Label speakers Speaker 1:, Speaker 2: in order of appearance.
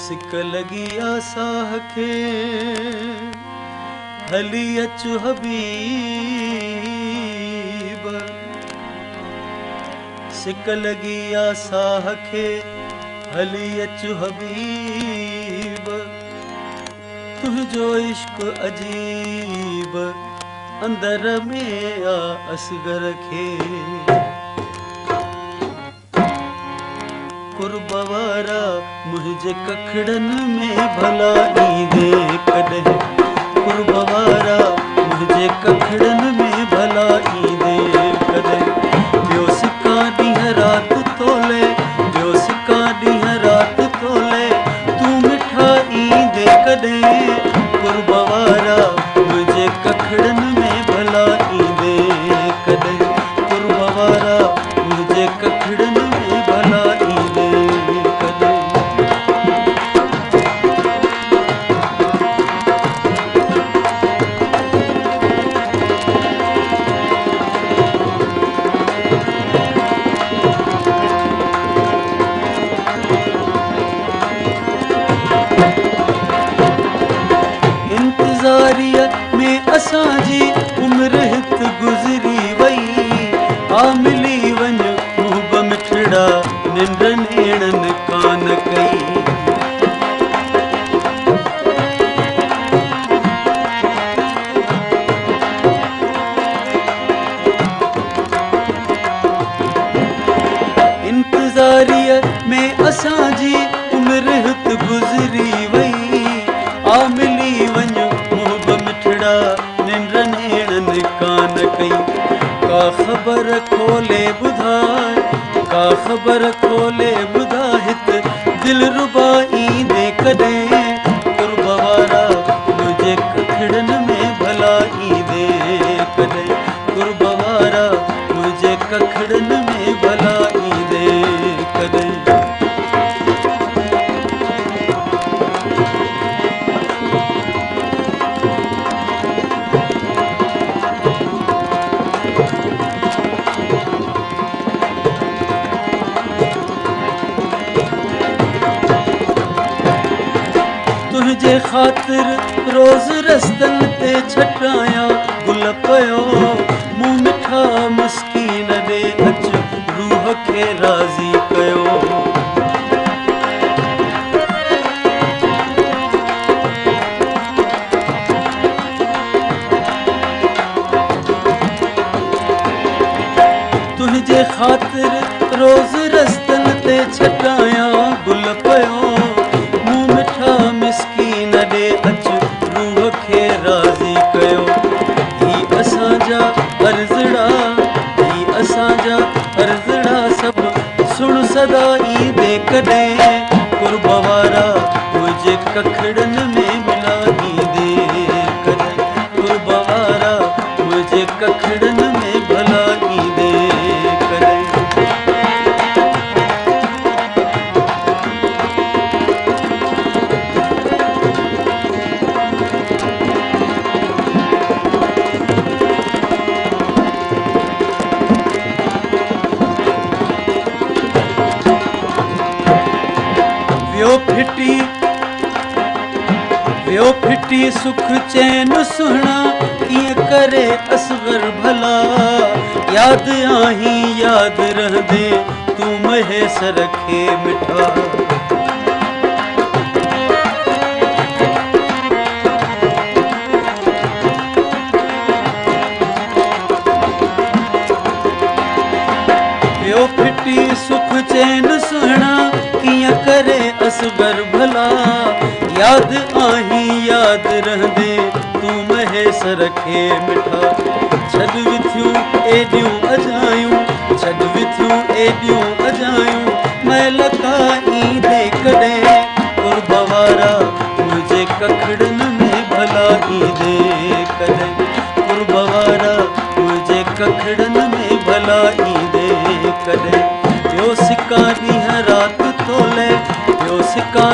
Speaker 1: सिक लगी आसाह खे हली अचु हबीब सिक लगी आसाह खे हली अचु हबीब तुझो इश्क अजीब अंदर में आ असगर खे कुर्बवारा मुझे कखड़न में भला ईंदे कॾहिं कुर्बवारा मुझे कखड़न में भला ईंदे कॾहिं ॿियो सिका ॾींहं राति तोले ॿियो सिका ॾींहं राति तोले तूं मिठा ईंदे कॾहिं कुर्बवारा मुझे कखड़न में भला ईंदे कॾहिं कुर्बवारा मुझे कखड़न में भला ईंदे में असांजी उम्र हित गुज़री वई आ मिली वञ खूब मिठड़ा निंड नेणन कान कई इंतज़ारिय में असांजी उम्र हित गुज़री वई आ मिली वञ निंड नेणन कान कई का ख़बर खोले ॿुधाए का ख़बर खोले ॿुधाए हित दिलरुबा ईंदे कॾहिं कुर्बवारा मुझे कखड़न में भला ईंदे कॾहिं कुर्बवारा मुझे कखड़न में भला ईंदे कॾहिं तुझे ख़ातिर रोज़ रस्तन ते छटाया गुल पयो मुंह मिठा मस्कीन ॾे अच रूह खे राज़ी कयो तुझे ख़ातिर रोज़ रस्तन ते छटाया गुल पयो अच रूह खे राज़ी कयो ही असांजा अर्ज़ड़ा सभु सुण सदा ईंदे कॾहिं कुर्बवारा मुझे कखड़न में भला ईंदे कॾहिं कुर्बवारा मुझे कखड़न में भला ईंदे कॾहिं वियो फिटी सुख चैन सुहिणा कीअं करे असगर भला यादि आहीं यादि रहंदे तूं महेसर खे मिठा वियो फिटी सुख चैन सुहिणा कीअं करे असगर भला यादि आहीं यादि रहंदे तूं महेसर खे मिठा छॾ विथियूं एॾियूं अजायूं छॾ विथियूं एॾियूं अजायूं महिल का ईंदे कॾहिं कुर्बवारा मुझे कखड़न में भला ईंदे कॾहिं कुर्बवारा मुझे कखड़न में भला ईंदे कॾहिं ॿियो सिका ॾींहं राति थो ले ॿियो सिका